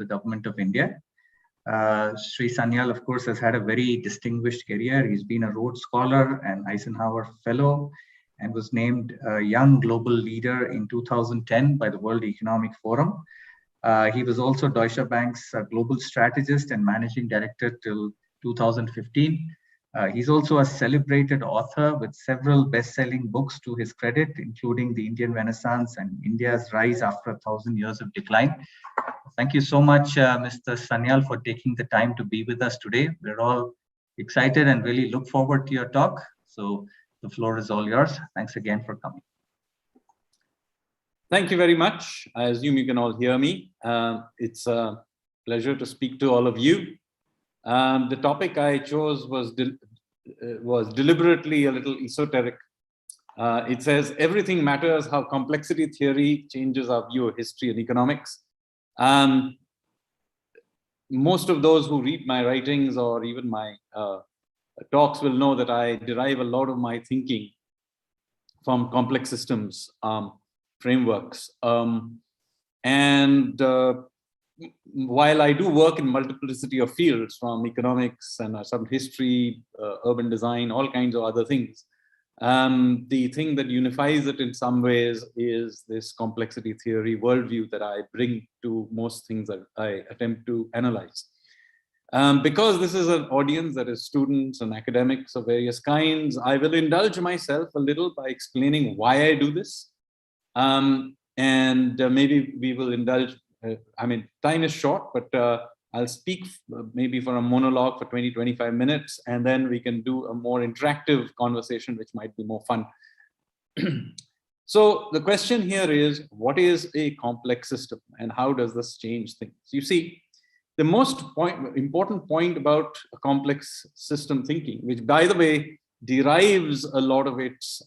the Government of India. Shri Sanyal, of course, has had a very distinguished career. He's been a Rhodes Scholar and Eisenhower Fellow and was named a Young Global Leader in 2010 by the World Economic Forum. He was also Deutsche Bank's Global Strategist and Managing Director till 2015. He's also a celebrated author with several best-selling books to his credit, including The Indian Renaissance and India's Rise After 1,000 Years of Decline. Thank you so much, Mr. Sanyal, for taking the time to be with us today. We're all excited and really look forward to your talk. So the floor is all yours. Thanks again for coming. Thank you very much. I assume you can all hear me. It's a pleasure to speak to all of you. The topic I chose was deliberately a little esoteric. It says, everything matters, how complexity theory changes our view of history and economics. Most of those who read my writings or even my talks will know that I derive a lot of my thinking from complex systems frameworks. While I do work in multiplicity of fields, from economics and some history, urban design, all kinds of other things, the thing that unifies it in some ways is this complexity theory worldview that I bring to most things that I attempt to analyze. Because this is an audience that is students and academics of various kinds, I will indulge myself a little by explaining why I do this. Maybe we will indulge. Time is short, but I'll speak maybe for a monologue for 20-25 minutes, and then we can do a more interactive conversation, which might be more fun. So the question here is, what is a complex system and how does this change things? You see, the most important point about a complex system thinking, which by the way derives a lot of its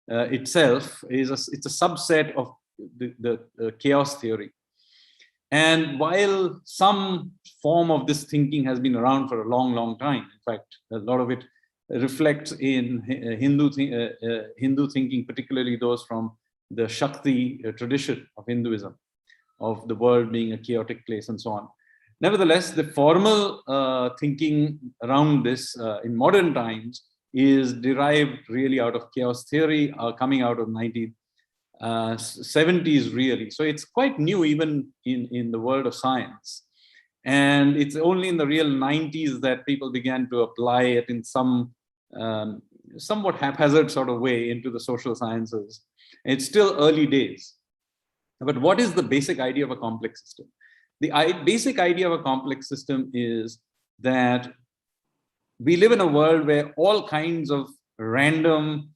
itself, is it's a subset of the chaos theory. And while some form of this thinking has been around for a long, long time, in fact, a lot of it reflects in Hindu thinking, particularly those from the Shakti tradition of Hinduism, of the world being a chaotic place and so on. Nevertheless, the formal thinking around this in modern times is derived really out of chaos theory, coming out of 1970s really. So it's quite new even in the world of science. And it's only in the real 90s that people began to apply it in some somewhat haphazard sort of way into the social sciences. It's still early days. But what is the basic idea of a complex system? The basic idea of a complex system is that we live in a world where all kinds of random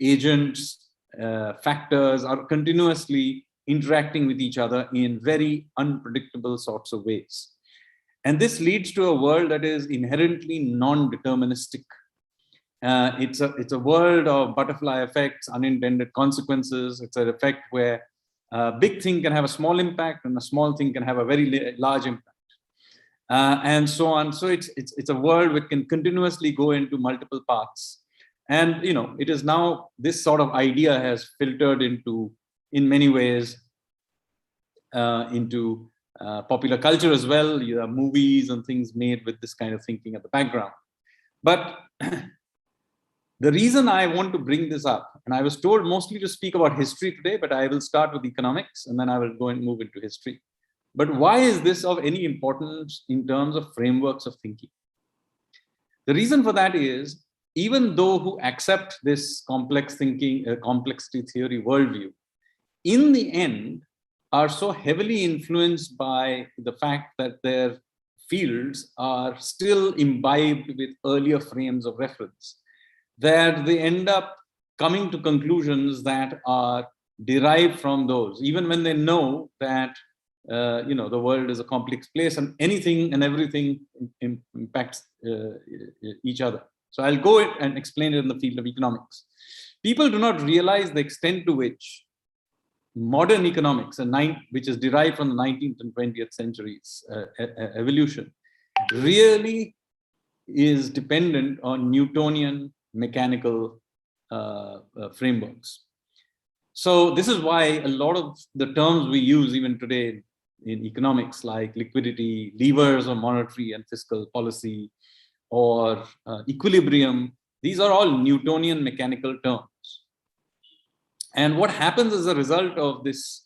agents, factors are continuously interacting with each other in very unpredictable sorts of ways. And this leads to a world that is inherently non-deterministic. It's a world of butterfly effects, unintended consequences. It's an effect where a big thing can have a small impact and a small thing can have a very large impact. And so on. So it's a world which can continuously go into multiple paths. And, you know, it is now this sort of idea has filtered into, in many ways, into popular culture as well. You have movies and things made with this kind of thinking at the background. But the reason I want to bring this up, and I was told mostly to speak about history today, but I will start with economics and then I will go and move into history. But why is this of any importance in terms of frameworks of thinking? The reason for that is, even though who accept this complex thinking, complexity theory worldview, in the end are so heavily influenced by the fact that their fields are still imbibed with earlier frames of reference, that they end up coming to conclusions that are derived from those, even when they know that the world is a complex place and anything and everything impacts each other. So I'll go and explain it in the field of economics. People do not realize the extent to which modern economics, which is derived from the 19th and 20th centuries evolution, really is dependent on Newtonian mechanical frameworks. So this is why a lot of the terms we use even today, in economics, like liquidity, levers of monetary and fiscal policy, or equilibrium. These are all Newtonian mechanical terms. And what happens as a result of this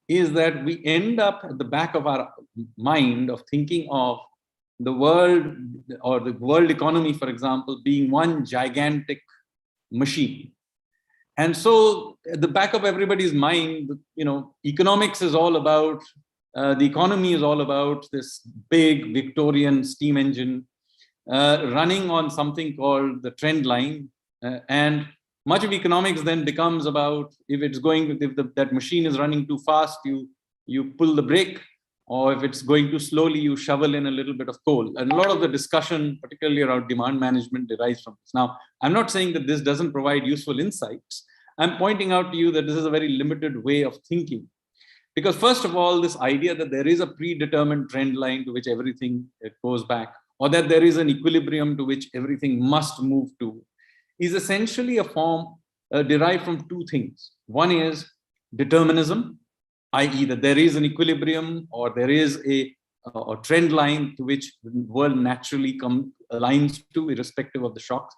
is that we end up at the back of our mind of thinking of the world, or the world economy, for example, being one gigantic machine. And so at the back of everybody's mind, economics is all about, the economy is all about this big Victorian steam engine running on something called the trend line. And much of economics then becomes about, if that machine is running too fast, you pull the brake, or if it's going too slowly, you shovel in a little bit of coal. And a lot of the discussion, particularly around demand management, derives from this. Now, I'm not saying that this doesn't provide useful insights. I'm pointing out to you that this is a very limited way of thinking. Because first of all, this idea that there is a predetermined trend line to which everything goes back, or that there is an equilibrium to which everything must move to, is essentially a form derived from two things. One is determinism, i.e. that there is an equilibrium, or there is a trend line to which the world naturally aligns to, irrespective of the shocks.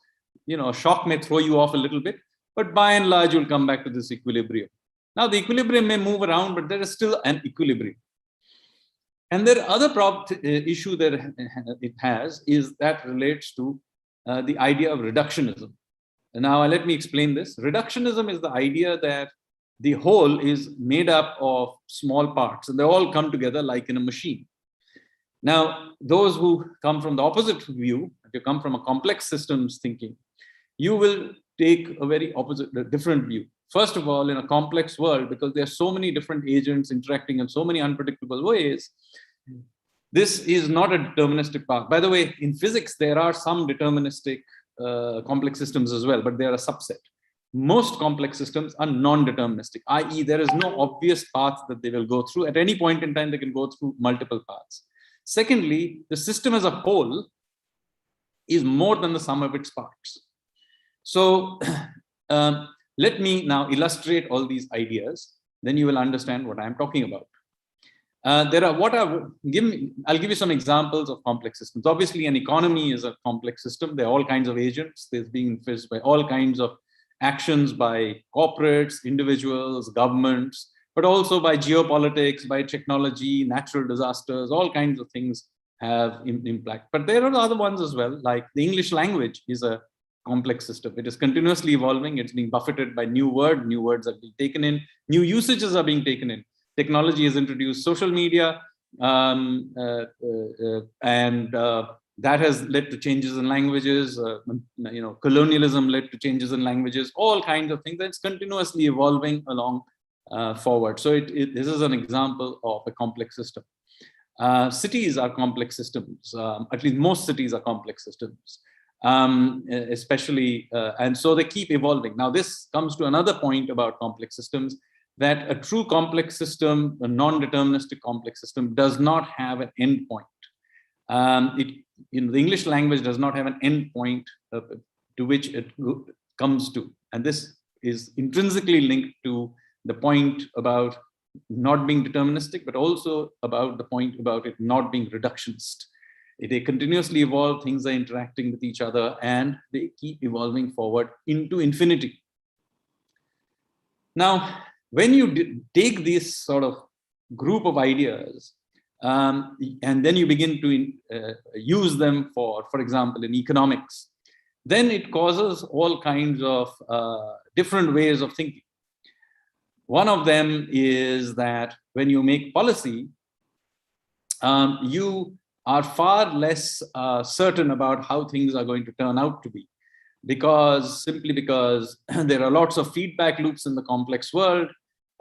A shock may throw you off a little bit, but by and large, you'll come back to this equilibrium. Now, the equilibrium may move around, but there is still an equilibrium. And the other issue that it has is that relates to the idea of reductionism. And now, let me explain this. Reductionism is the idea that the whole is made up of small parts, and they all come together like in a machine. Now, those who come from the opposite view, if you come from a complex systems thinking, you will take a very different view. First of all, in a complex world, because there are so many different agents interacting in so many unpredictable ways, this is not a deterministic path. By the way, in physics, there are some deterministic complex systems as well, but they are a subset. Most complex systems are non-deterministic, i.e. there is no obvious path that they will go through. At any point in time, they can go through multiple paths. Secondly, the system as a whole is more than the sum of its parts. So let me now illustrate all these ideas. Then you will understand what I'm talking about. I'll give you some examples of complex systems. Obviously, an economy is a complex system. There are all kinds of agents. There's being influenced by all kinds of actions by corporates, individuals, governments, but also by geopolitics, by technology, natural disasters. All kinds of things have impact. But there are other ones as well, like the English language is a complex system. It is continuously evolving. It's being buffeted by new words are being taken in, new usages are being taken in. Technology has introduced social media, and that has led to changes in languages. Colonialism led to changes in languages, all kinds of things. That's continuously evolving along forward. So this is an example of a complex system. Cities are complex systems. At least most cities are complex systems, especially, and so they keep evolving. Now, this comes to another point about complex systems, that a true complex system, a non-deterministic complex system, does not have an end point. The English language does not have an end point to which it comes to. And this is intrinsically linked to the point about not being deterministic, but also about the point about it not being reductionist. They continuously evolve, things are interacting with each other, and they keep evolving forward into infinity. Now, when you take this sort of group of ideas, and then you begin to use them for example, in economics, then it causes all kinds of different ways of thinking. One of them is that when you make policy, you are far less certain about how things are going to turn out to be, simply because there are lots of feedback loops in the complex world.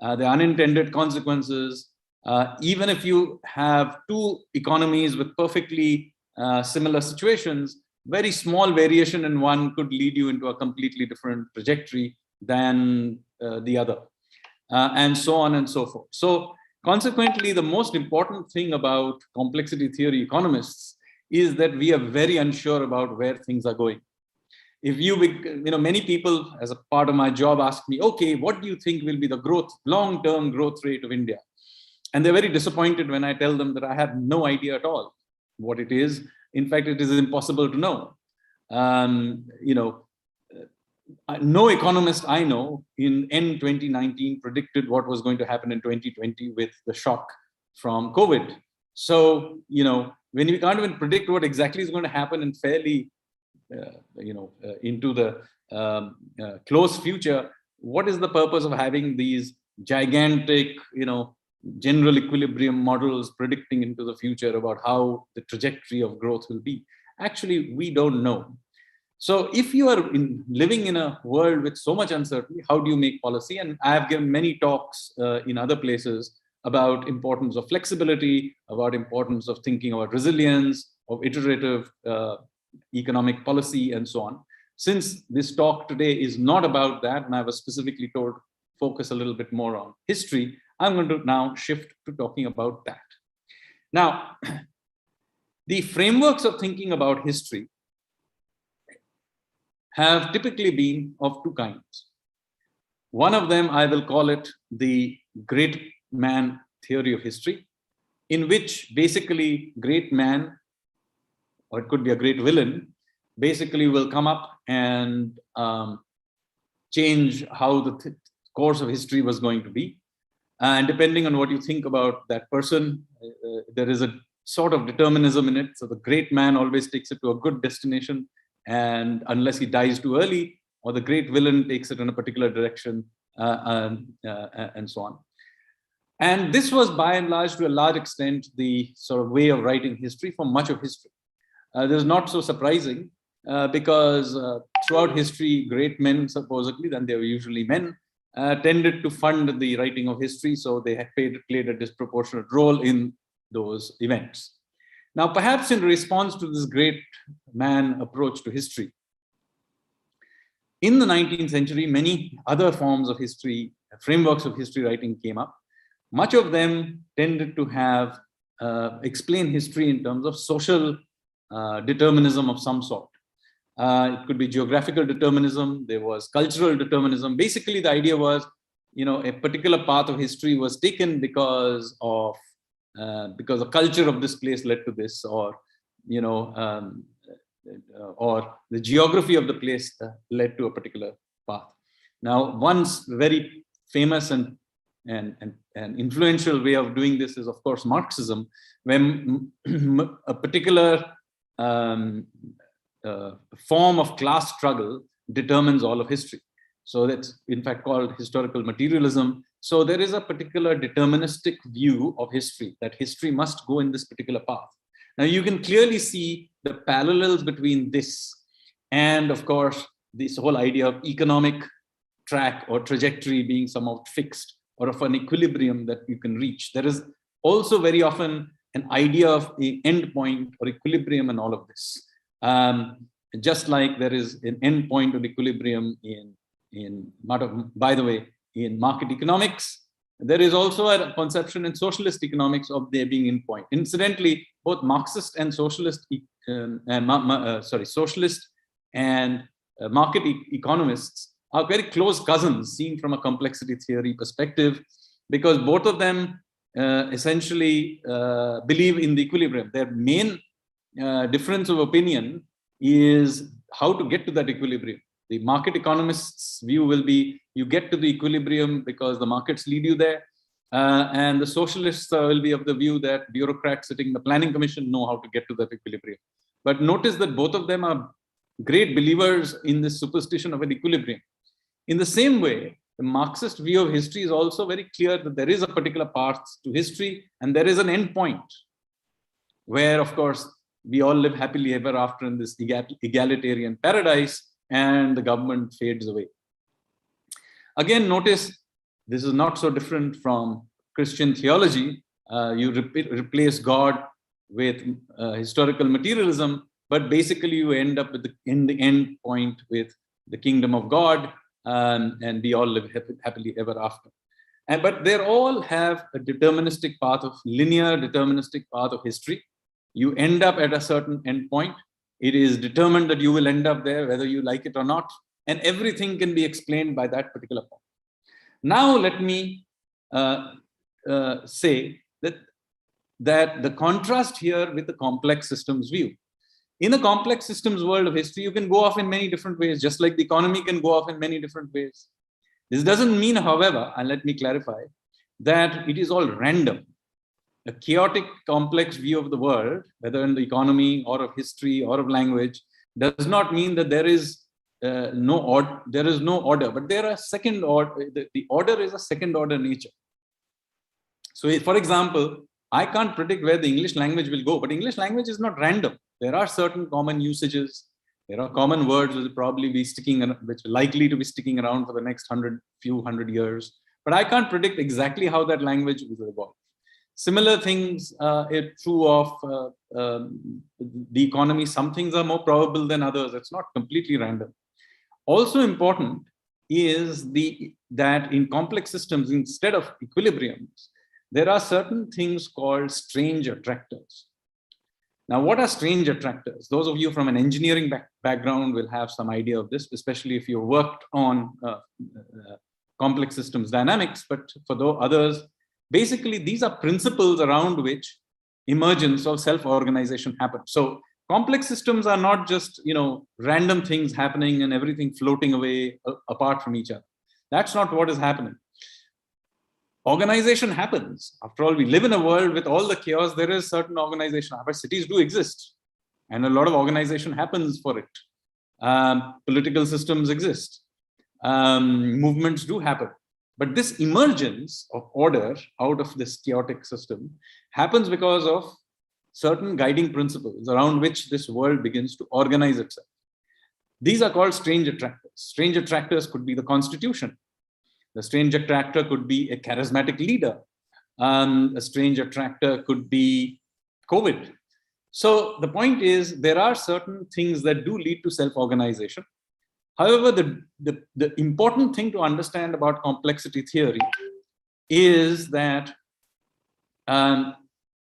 The unintended consequences. Even if you have two economies with perfectly similar situations, very small variation in one could lead you into a completely different trajectory than the other, and so on and so forth. So consequently, the most important thing about complexity theory economists is that we are very unsure about where things are going. If many people, as a part of my job, ask me, okay, what do you think will be the long-term growth rate of India? And they're very disappointed when I tell them that I have no idea at all what it is. In fact, it is impossible to know. No economist I know in end 2019 predicted what was going to happen in 2020 with the shock from COVID. So, when we can't even predict what exactly is going to happen in fairly, into the close future, what is the purpose of having these gigantic, general equilibrium models predicting into the future about how the trajectory of growth will be? Actually, we don't know. So if you are living in a world with so much uncertainty, how do you make policy? And I have given many talks in other places about importance of flexibility, about importance of thinking about resilience, of iterative economic policy, and so on. Since this talk today is not about that, and I was specifically told focus a little bit more on history, I'm going to now shift to talking about that. Now, the frameworks of thinking about history have typically been of two kinds. One of them, I will call it the great man theory of history, in which basically great man, or it could be a great villain, basically will come up and change how the course of history was going to be. And depending on what you think about that person, there is a sort of determinism in it. So the great man always takes it to a good destination, and unless he dies too early, or the great villain takes it in a particular direction, and so on. And this was by and large, to a large extent, the sort of way of writing history for much of history. This is not so surprising because throughout history, great men, supposedly, and they were usually men, tended to fund the writing of history. So they had played a disproportionate role in those events. Now, perhaps in response to this great man approach to history, in the 19th century, many other forms of history, frameworks of history writing came up. Much of them tended to have explain history in terms of social determinism of some sort. It could be geographical determinism. There was cultural determinism. Basically, the idea was, a particular path of history was taken because the culture of this place led to this, or the geography of the place led to a particular path. Now, one very famous and influential way of doing this is, of course, Marxism, when a particular form of class struggle determines all of history. So that's in fact called historical materialism. So there is a particular deterministic view of history, that history must go in this particular path. Now you can clearly see the parallels between this and, of course, this whole idea of economic track or trajectory being somewhat fixed, or of an equilibrium that you can reach. There is also very often an idea of the end point or equilibrium in all of this. Just like there is an end point of equilibrium by the way, in market economics, there is also a conception in socialist economics of there being end point. Incidentally, both Marxist and socialist, socialist and market economists are very close cousins, seen from a complexity theory perspective, because both of them essentially believe in the equilibrium. Their main difference of opinion is how to get to that equilibrium. The market economists' view will be you get to the equilibrium because the markets lead you there. And the socialists will be of the view that bureaucrats sitting in the planning commission know how to get to that equilibrium. But notice that both of them are great believers in this superstition of an equilibrium. In the same way, the Marxist view of history is also very clear that there is a particular path to history and there is an end point where, of course, we all live happily ever after in this egalitarian paradise, and the government fades away. Again, notice this is not so different from Christian theology. You replace God with historical materialism, but basically you end up in the end point with the kingdom of God, and we all live happily ever after. But they all have a deterministic path of linear deterministic path of history. You end up at a certain end point. It is determined that you will end up there, whether you like it or not. And everything can be explained by that particular point. Now, let me say that the contrast here with the complex systems view. In a complex systems world of history, you can go off in many different ways, just like the economy can go off in many different ways. This doesn't mean, however, and let me clarify, that it is all random. A chaotic, complex view of the world, whether in the economy or of history or of language, does not mean that there is no order, but there are second order. The order is a second order nature. So, for example, I can't predict where the English language will go, but English language is not random. There are certain common usages. There are common words which will probably be which are likely to be sticking around for the next few hundred years. But I can't predict exactly how that language will evolve. Similar things are true of the economy. Some things are more probable than others. It's not completely random. Also important is that in complex systems, instead of equilibriums, there are certain things called strange attractors. Now, what are strange attractors? Those of you from an engineering background will have some idea of this, especially if you worked on complex systems dynamics. But for those others, basically, these are principles around which emergence of self-organization happens. So complex systems are not just, random things happening and everything floating away apart from each other. That's not what is happening. Organization happens. After all, we live in a world with all the chaos. There is certain organization. Our cities do exist, and a lot of organization happens for it. Political systems exist. Movements do happen. But this emergence of order out of this chaotic system happens because of certain guiding principles around which this world begins to organize itself. These are called strange attractors. Strange attractors could be the Constitution. The strange attractor could be a charismatic leader. A strange attractor could be COVID. So the point is, there are certain things that do lead to self-organization. However, the important thing to understand about complexity theory is that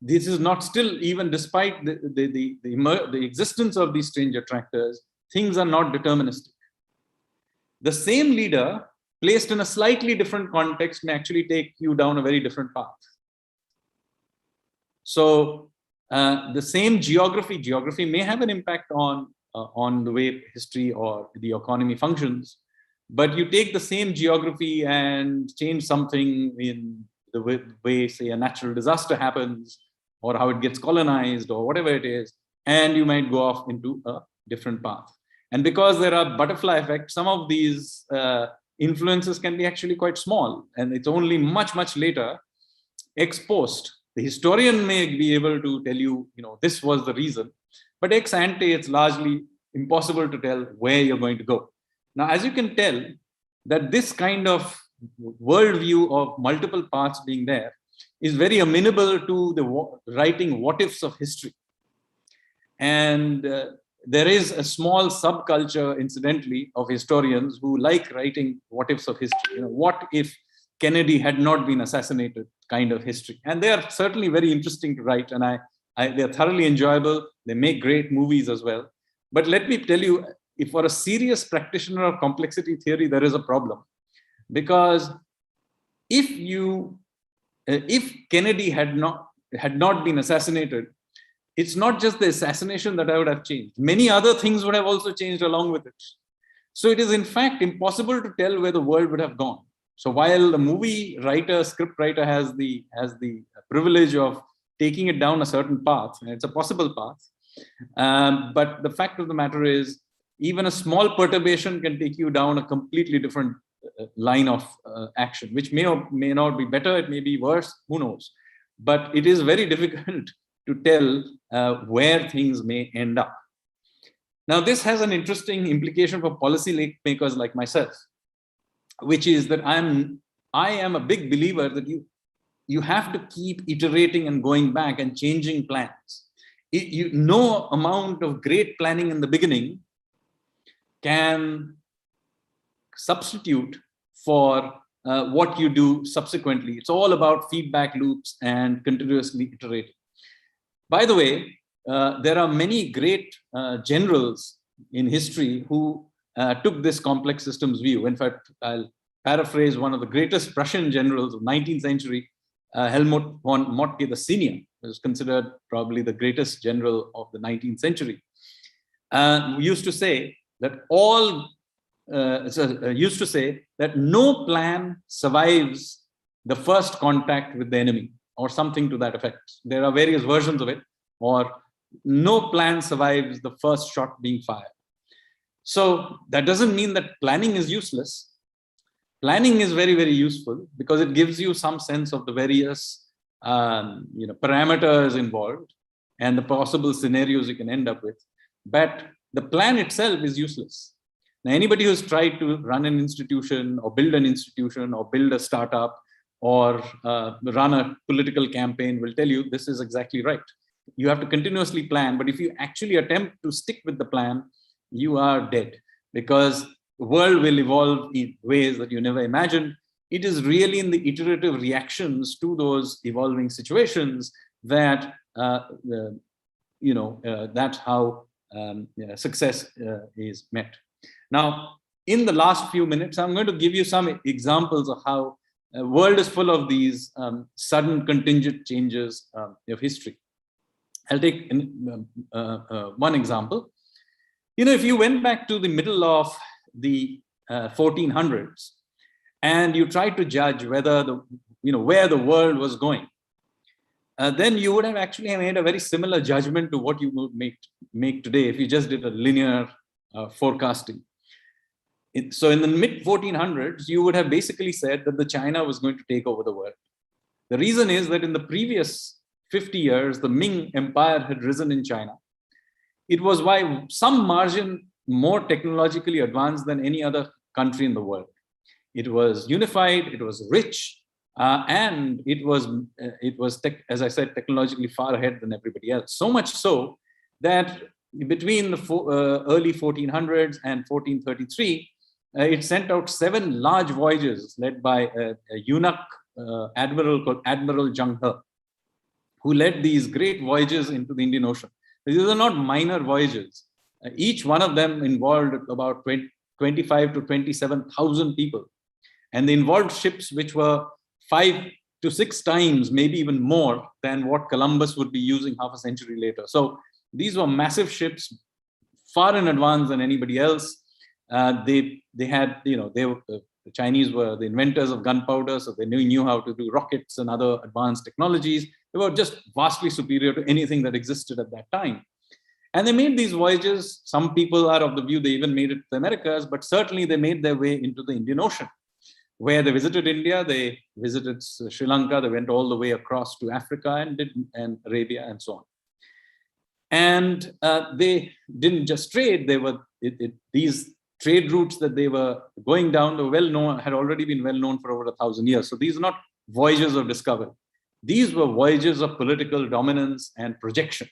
this is not still, even despite the existence of these strange attractors, things are not deterministic. The same leader placed in a slightly different context may actually take you down a very different path. So the same geography may have an impact on the way history or the economy functions, but you take the same geography and change something in the way, say, a natural disaster happens, or how it gets colonized, or whatever it is, and you might go off into a different path. And because there are butterfly effects, some of these influences can be actually quite small, and it's only much, much later, ex post. The historian may be able to tell you, this was the reason, but ex ante, it's largely impossible to tell where you're going to go. Now, as you can tell, that this kind of worldview of multiple paths being there is very amenable to the writing what-ifs of history. And there is a small subculture, incidentally, of historians who like writing what-ifs of history. What if Kennedy had not been assassinated kind of history. And they are certainly very interesting to write, and they're thoroughly enjoyable. They make great movies as well. But let me tell you, if for a serious practitioner of complexity theory, there is a problem. Because if Kennedy had not been assassinated, it's not just the assassination that I would have changed. Many other things would have also changed along with it. So it is in fact impossible to tell where the world would have gone. So while the movie writer, script writer has the privilege of taking it down a certain path, and it's a possible path, but the fact of the matter is, even a small perturbation can take you down a completely different line of action, which may or may not be better, it may be worse, who knows. But it is very difficult to tell where things may end up. Now, this has an interesting implication for policy makers like myself, which is that I am a big believer that you have to keep iterating and going back and changing plans. No amount of great planning in the beginning can substitute for what you do subsequently. It's all about feedback loops and continuously iterating. By the way, there are many great generals in history who took this complex systems view. In fact, I'll paraphrase one of the greatest Prussian generals of 19th century, Helmut von Moltke the Senior, was considered probably the greatest general of the 19th century, used to say that no plan survives the first contact with the enemy, or something to that effect. There are various versions of it, or no plan survives the first shot being fired. So that doesn't mean that planning is useless. Planning is very, very useful because it gives you some sense of the various parameters involved and the possible scenarios you can end up with. But the plan itself is useless. Now, anybody who's tried to run an institution or build an institution or build a startup or run a political campaign will tell you this is exactly right. You have to continuously plan, but if you actually attempt to stick with the plan, you are dead, because the world will evolve in ways that you never imagined. It is really in the iterative reactions to those evolving situations that that's how success is met. Now, in the last few minutes, I'm going to give you some examples of how the world is full of these sudden contingent changes of history. I'll take one example. If you went back to the middle of the 1400s and you tried to judge whether where the world was going, then you would have actually made a very similar judgment to what you would make today if you just did a linear forecasting. So in the mid 1400s, you would have basically said that the China was going to take over the world. The reason is that in the previous 50 years, the Ming Empire had risen in China. It was by some margin more technologically advanced than any other country in the world. It was unified, it was rich, and it was as I said, technologically far ahead than everybody else. So much so that between the early 1400s and 1433, it sent out 7 large voyages led by a eunuch admiral called Admiral Zheng He, who led these great voyages into the Indian Ocean. These are not minor voyages. Each one of them involved about 25 to 27,000 people. And they involved ships which were 5 to 6 times, maybe even more than what Columbus would be using half a century later. So these were massive ships, far in advance than anybody else. The Chinese were the inventors of gunpowder, so they knew how to do rockets and other advanced technologies. They were just vastly superior to anything that existed at that time. And they made these voyages. Some people are of the view they even made it to the Americas, but certainly they made their way into the Indian Ocean, where they visited India, they visited Sri Lanka, they went all the way across to Africa and Arabia and so on. And they didn't just trade, these trade routes that they were going down were well known, had already been well known for over 1,000 years. So these are not voyages of discovery. These were voyages of political dominance and projection.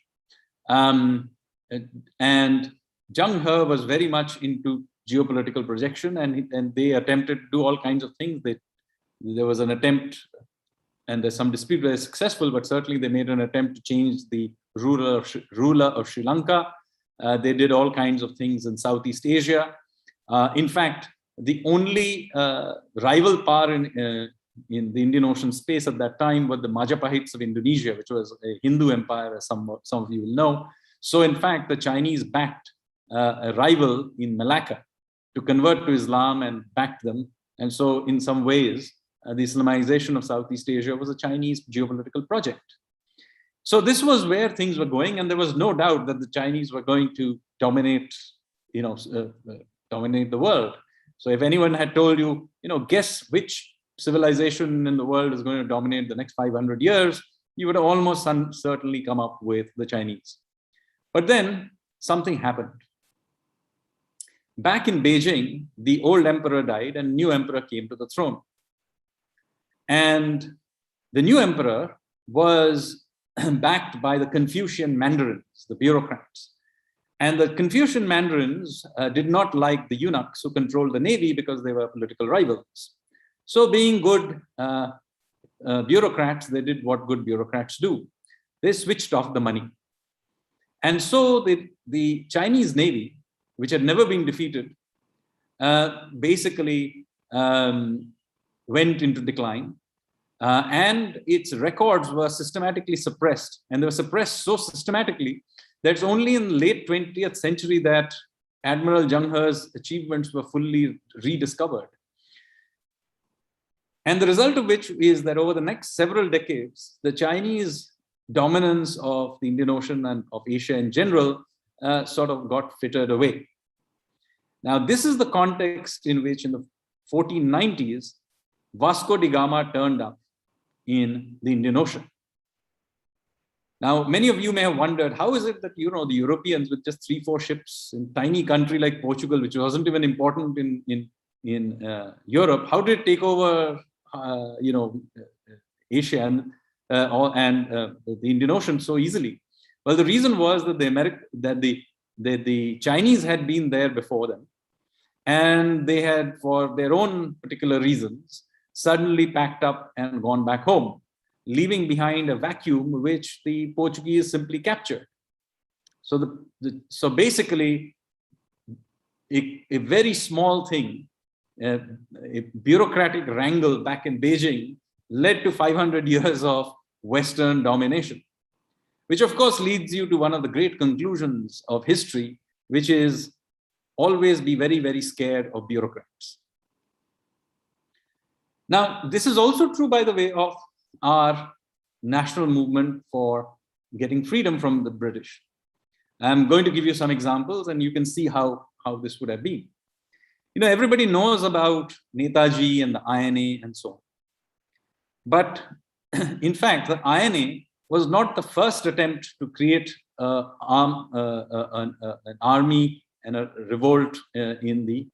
And Zheng He was very much into geopolitical projection, and they attempted to do all kinds of things. There was an attempt, and there's some dispute whether successful, but certainly they made an attempt to change the ruler of Sri Lanka. They did all kinds of things in Southeast Asia. In fact, the only rival power in the Indian Ocean space at that time were the Majapahites of Indonesia, which was a Hindu empire, as some of you will know. So in fact, the Chinese backed a rival in Malacca to convert to Islam and backed them. And so in some ways, the Islamization of Southeast Asia was a Chinese geopolitical project. So this was where things were going, and there was no doubt that the Chinese were going to dominate, dominate the world. So if anyone had told you, guess which civilization in the world is going to dominate the next 500 years, you would have almost certainly come up with the Chinese. But then something happened. Back in Beijing, the old emperor died and new emperor came to the throne. And the new emperor was backed by the Confucian mandarins, the bureaucrats. And the Confucian mandarins did not like the eunuchs who controlled the navy because they were political rivals. So being good bureaucrats, they did what good bureaucrats do. They switched off the money. And so the Chinese navy, which had never been defeated, basically went into decline. and its records were systematically suppressed. And they were suppressed so systematically that it's only in the late 20th century that Admiral Zheng He's achievements were fully rediscovered. And the result of which is that over the next several decades, the Chinese dominance of the Indian Ocean and of Asia in general sort of got fittered away. Now, this is the context in which in the 1490s, Vasco da Gama turned up in the Indian Ocean. Now, many of you may have wondered, how is it that, you know, the Europeans with just 3-4 ships in a tiny country like Portugal, which wasn't even important in Europe, how did it take over, Asia and the Indian Ocean so easily? Well, the reason was that the Chinese had been there before them, and they had, for their own particular reasons, suddenly packed up and gone back home, leaving behind a vacuum which the Portuguese simply captured. So, so basically, a very small thing, a bureaucratic wrangle back in Beijing, led to 500 years of Western domination, which of course leads you to one of the great conclusions of history, which is always be very, very scared of bureaucrats. Now, this is also true, by the way, of our national movement for getting freedom from the British. I'm going to give you some examples, and you can see how this would have been. You know, everybody knows about Netaji and the INA and so on. But in fact, the INA was not the first attempt to create an army and a revolt in the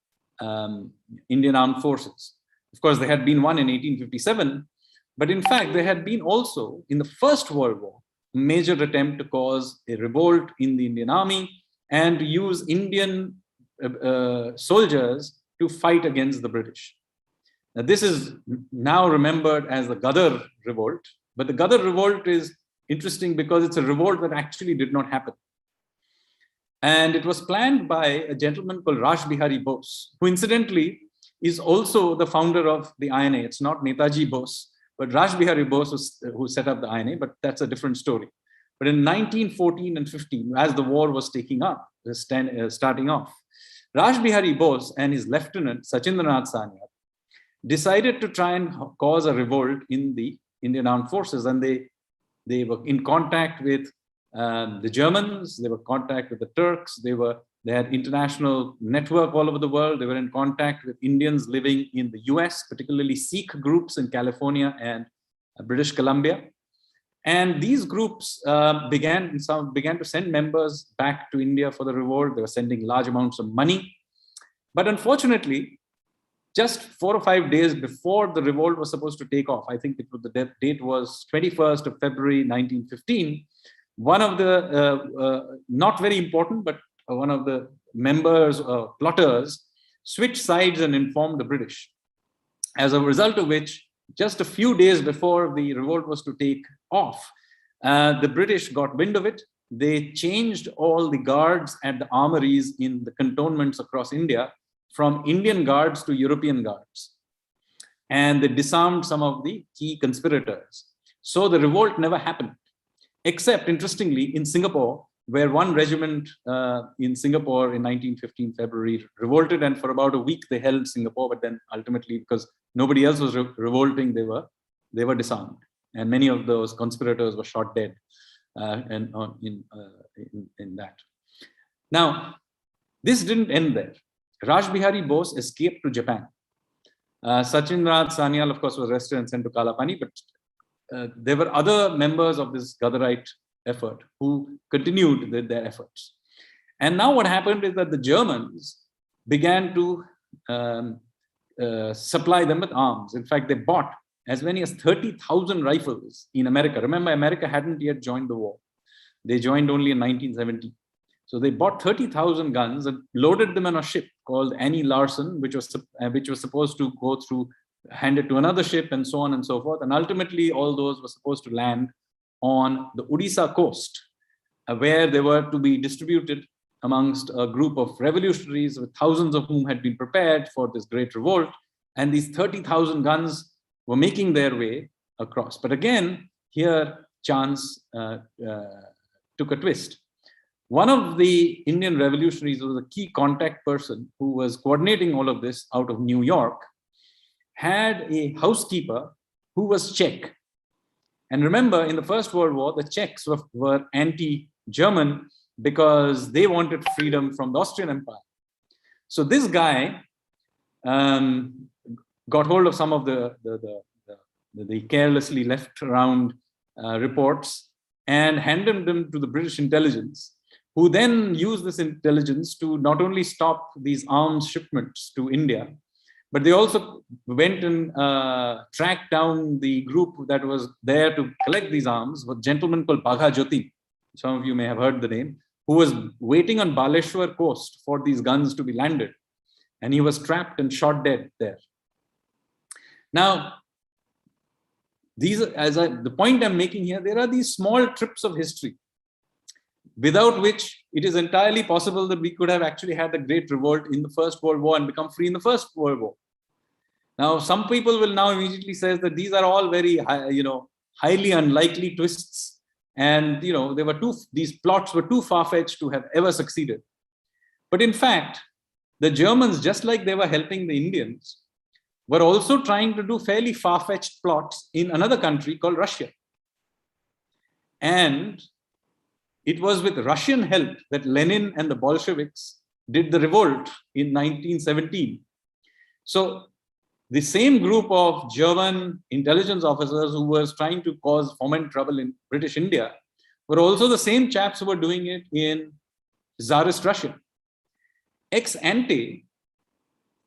Indian Armed Forces. Of course, there had been one in 1857, but in fact, there had been also in the First World War, a major attempt to cause a revolt in the Indian Army and to use Indian soldiers to fight against the British. Now, this is now remembered as the Gadar Revolt, but the Gadar Revolt is interesting because it's a revolt that actually did not happen. And it was planned by a gentleman called Raj Bihari Bose, who incidentally is also the founder of the INA. It's not Netaji Bose, but Raj Bihari Bose was, who set up the INA, but that's a different story. But in 1914 and 15, as the war was starting off, Raj Bihari Bose and his lieutenant, Sachindranath Sanyal, decided to try and cause a revolt in the Indian Armed Forces. And they were in contact with the Germans, they were in contact with the Turks, they had international network all over the world. They were in contact with Indians living in the US, particularly Sikh groups in California and British Columbia. And these groups began to send members back to India for the revolt. They were sending large amounts of money. But unfortunately, just 4 or 5 days before the revolt was supposed to take off, I think the date was 21st of February, 1915, one of the, not very important, but one of the members, plotters, switched sides and informed the British. As a result of which, just a few days before the revolt was to take off, the British got wind of it. They changed all the guards at the armories in the cantonments across India from Indian guards to European guards. And they disarmed some of the key conspirators. So the revolt never happened, except interestingly in Singapore, where one regiment in Singapore in 1915 February revolted, and for about a week they held Singapore, but then ultimately, because nobody else was revolting, they were disarmed, and many of those conspirators were shot dead in that. Now, this didn't end there. Raj Bihari Bose escaped to Japan. Sachindranath Sanyal, of course, was arrested and sent to Kalapani, but there were other members of this Gadarite effort who continued their efforts. And now what happened is that the Germans began to supply them with arms. In fact, they bought as many as 30,000 rifles in America. Remember, America hadn't yet joined the war. They joined only in 1970. So they bought 30,000 guns and loaded them on a ship called Annie Larson, which was supposed to go through, handed to another ship, and so on and so forth. And ultimately, all those were supposed to land on the Odisha coast, where they were to be distributed amongst a group of revolutionaries, with thousands of whom had been prepared for this great revolt. And these 30,000 guns were making their way across. But again, here chance took a twist. One of the Indian revolutionaries was a key contact person who was coordinating all of this out of New York, had a housekeeper who was Czech. And remember, in the First World War, the Czechs were anti-German because they wanted freedom from the Austrian Empire. So this guy got hold of some of the carelessly left around reports and handed them to the British intelligence, who then used this intelligence to not only stop these arms shipments to India, but they also went and tracked down the group that was there to collect these arms, a gentleman called Bagha Jyoti. Some of you may have heard the name, who was waiting on Baleshwar coast for these guns to be landed. And he was trapped and shot dead there. Now, the point I'm making here, there are these small trips of history, without which it is entirely possible that we could have actually had a great revolt in the First World War and become free in the First World War. Now, some people will now immediately say that these are all very, highly unlikely twists, and these plots were too far-fetched to have ever succeeded. But in fact, the Germans, just like they were helping the Indians, were also trying to do fairly far-fetched plots in another country called Russia. And it was with Russian help that Lenin and the Bolsheviks did the revolt in 1917. So the same group of German intelligence officers who were trying to foment trouble in British India were also the same chaps who were doing it in Tsarist Russia. Ex ante,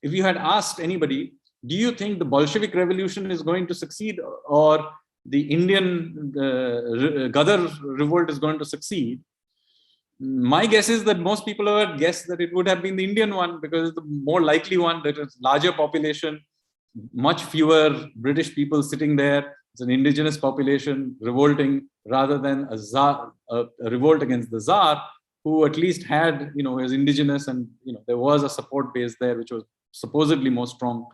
if you had asked anybody, do you think the Bolshevik revolution is going to succeed or the Indian Gadar revolt is going to succeed? My guess is that most people would guess that it would have been the Indian one, because it's the more likely one, that it's larger population, much fewer British people sitting there. It's an indigenous population revolting, rather than a revolt against the Tsar, who at least had, was indigenous, and there was a support base there which was supposedly more strong,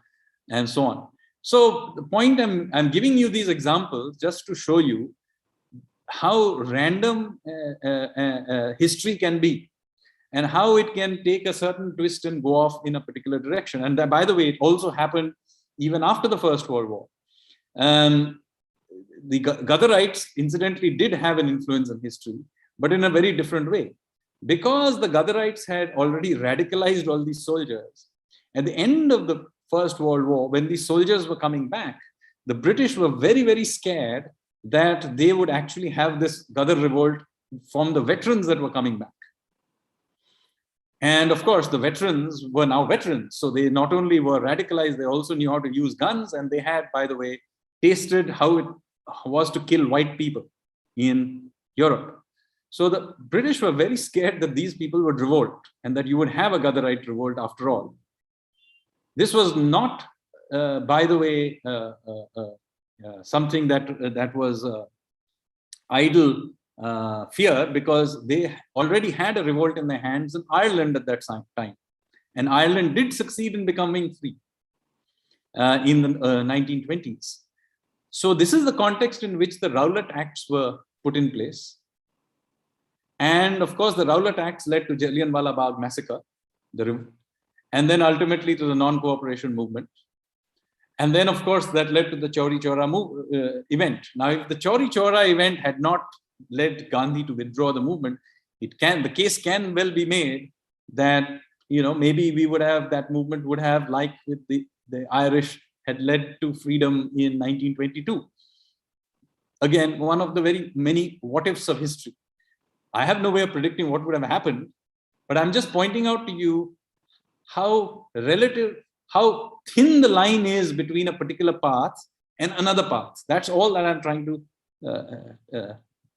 and so on. So the point I'm giving you these examples just to show you how random history can be, and how it can take a certain twist and go off in a particular direction. And that, by the way, it also happened even after the First World War. The Gadarites, incidentally, did have an influence in history, but in a very different way. Because the Gadarites had already radicalized all these soldiers, at the end of the First World War, when these soldiers were coming back, the British were very, very scared that they would actually have this Gadar revolt from the veterans that were coming back. And of course, the veterans were now veterans. So they not only were radicalized, they also knew how to use guns. And they had, by the way, tasted how it was to kill white people in Europe. So the British were very scared that these people would revolt and that you would have a Gadarite revolt after all. This was not, by the way, something that was idle fear, because they already had a revolt in their hands in Ireland at that time. And Ireland did succeed in becoming free in the 1920s. So this is the context in which the Rowlatt Acts were put in place. And of course, the Rowlatt Acts led to Jallianwala Bagh massacre, and then ultimately to the non-cooperation movement. And then, of course, that led to the Chauri Chaura event. Now, if the Chauri Chaura event had not led Gandhi to withdraw the movement, the case can well be made that, maybe we would have, that movement would have, like with the Irish, had led to freedom in 1922. Again, one of the very many what ifs of history. I have no way of predicting what would have happened, but I'm just pointing out to you how thin the line is between a particular path and another path. That's all that I'm trying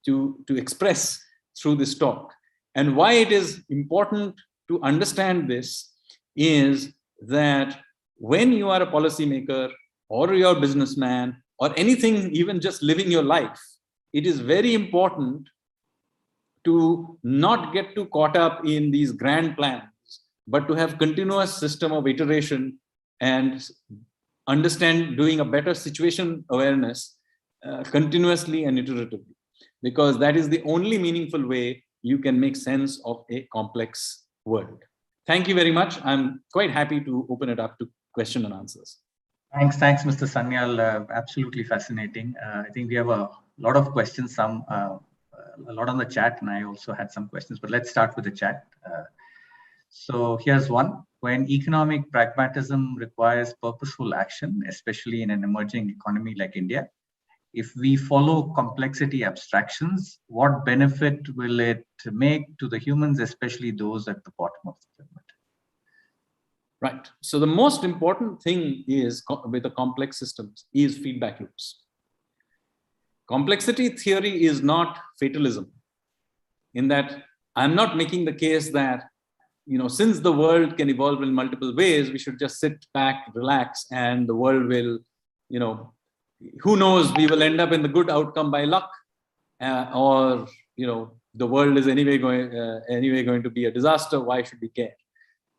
to express through this talk. And why it is important to understand this is that when you are a policymaker or you're a businessman or anything, even just living your life, it is very important to not get too caught up in these grand plans, but to have continuous system of iteration and understand, doing a better situation awareness continuously and iteratively, because that is the only meaningful way you can make sense of a complex world. Thank you very much. I'm quite happy to open it up to question and answers. Thanks, Mr. Sanyal. Absolutely fascinating. I think we have a lot of questions, a lot on the chat, and I also had some questions, but let's start with the chat. So here's one. When economic pragmatism requires purposeful action, especially in an emerging economy like India, if we follow complexity abstractions, what benefit will it make to the humans, especially those at the bottom of the pyramid? Right. So the most important thing is with the complex systems is feedback loops. Complexity theory is not fatalism, in that I'm not making the case that, since the world can evolve in multiple ways, we should just sit back, relax, and the world will, who knows, we will end up in the good outcome by luck, or, the world is anyway going to be a disaster. Why should we care?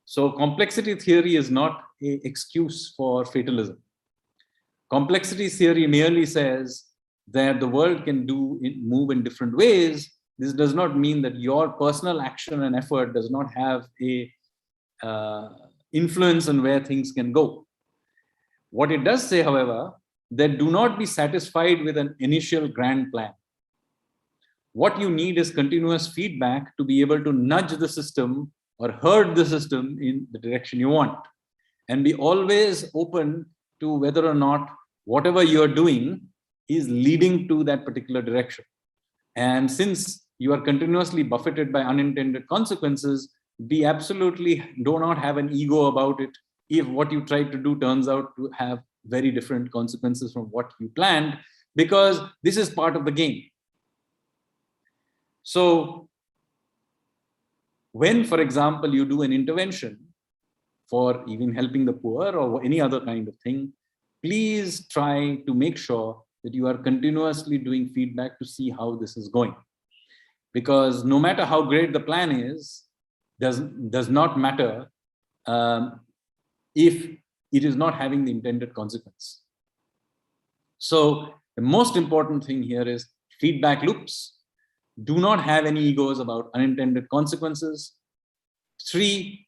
So complexity theory is not an excuse for fatalism. Complexity theory merely says that the world can move in different ways. This does not mean that your personal action and effort does not have a influence on where things can go. What it does say, however, that do not be satisfied with an initial grand plan. What you need is continuous feedback to be able to nudge the system or herd the system in the direction you want, and be always open to whether or not whatever you're doing is leading to that particular direction. And since you are continuously buffeted by unintended consequences, we absolutely do not have an ego about it if what you try to do turns out to have very different consequences from what you planned, because this is part of the game. So when, for example, you do an intervention for even helping the poor or any other kind of thing, please try to make sure that you are continuously doing feedback to see how this is going. Because no matter how great the plan is, does not matter if it is not having the intended consequence. So the most important thing here is feedback loops. Do not have any egos about unintended consequences. 3,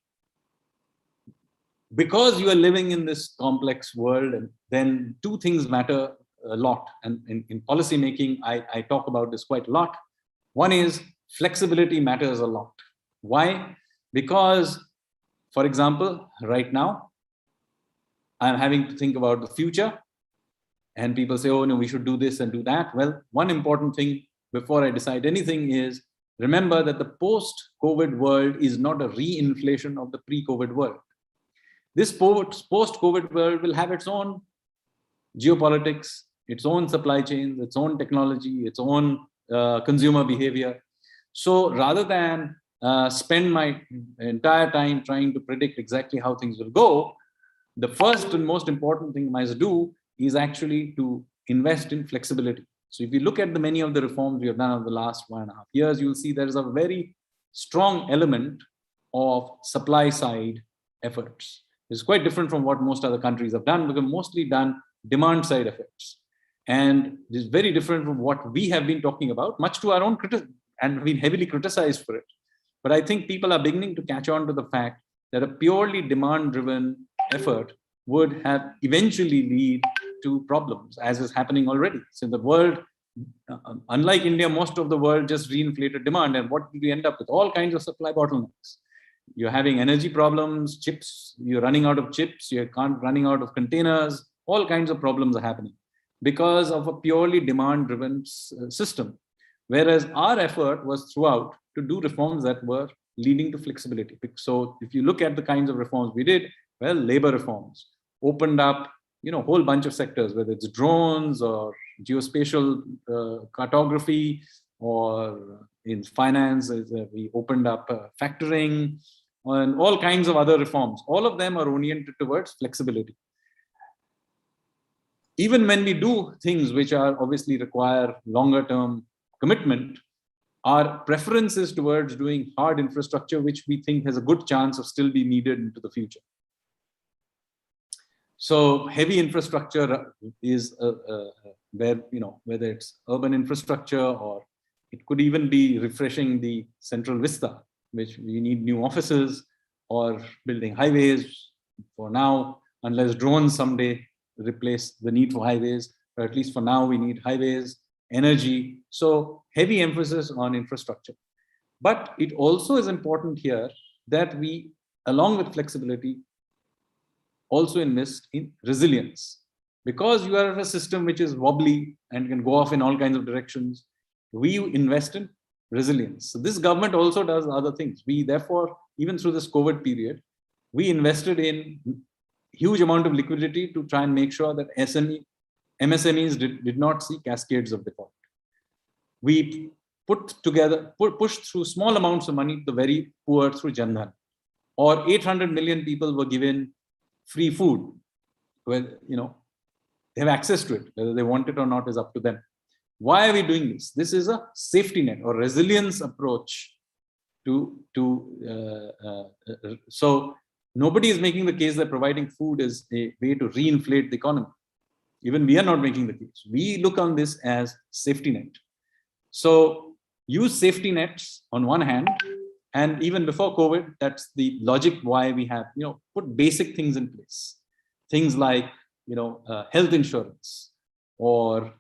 because you are living in this complex world, and then 2 things matter a lot. And in policy making, I talk about this quite a lot. One is flexibility matters a lot. Why? Because, for example, right now, I'm having to think about the future, and people say, oh no, we should do this and do that. Well, one important thing before I decide anything is remember that the post-COVID world is not a reinflation of the pre-COVID world. This post-COVID world will have its own geopolitics, its own supply chains, its own technology, its own consumer behavior. So rather than spend my entire time trying to predict exactly how things will go, the first and most important thing I must do is actually to invest in flexibility. So if you look at many of the reforms we have done over the last 1.5 years, you'll see there is a very strong element of supply side efforts. It's quite different from what most other countries have done, because mostly done demand side efforts. And this is very different from what we have been talking about, much to our own criticism, and been heavily criticized for it. But I think people are beginning to catch on to the fact that a purely demand-driven effort would have eventually lead to problems, as is happening already. So the world, unlike India, most of the world just reinflated demand. And what did we end up with? All kinds of supply bottlenecks. You're having energy problems, chips, you're running out of chips, you're running out of containers, all kinds of problems are happening because of a purely demand-driven system. Whereas our effort was throughout to do reforms that were leading to flexibility. So if you look at the kinds of reforms we did, well, labor reforms opened up, a whole bunch of sectors, whether it's drones or geospatial cartography, or in finance, we opened up factoring, and all kinds of other reforms. All of them are oriented towards flexibility. Even when we do things which are obviously require longer term commitment, our preference is towards doing hard infrastructure, which we think has a good chance of still be needed into the future. So heavy infrastructure is where, whether it's urban infrastructure, or it could even be refreshing the central vista, which we need new offices, or building highways for now, unless drones someday replace the need for highways, or at least for now we need highways, energy. So heavy emphasis on infrastructure. But it also is important here that we, along with flexibility, also invest in resilience. Because you are in a system which is wobbly and can go off in all kinds of directions, we invest in resilience. So this government also does other things. We therefore, even through this COVID period, we invested in huge amount of liquidity to try and make sure that MSMEs did not see cascades of default. We pushed through small amounts of money to the very poor through Jan Dhan, or 800 million people were given free food, where they have access to it. Whether they want it or not is up to them. Why are we doing this? This is a safety net or resilience approach so nobody is making the case that providing food is a way to reinflate the economy. Even we are not making the case. We look on this as safety net. So use safety nets on one hand, and even before COVID, that's the logic why we have, put basic things in place. Things like, health insurance, or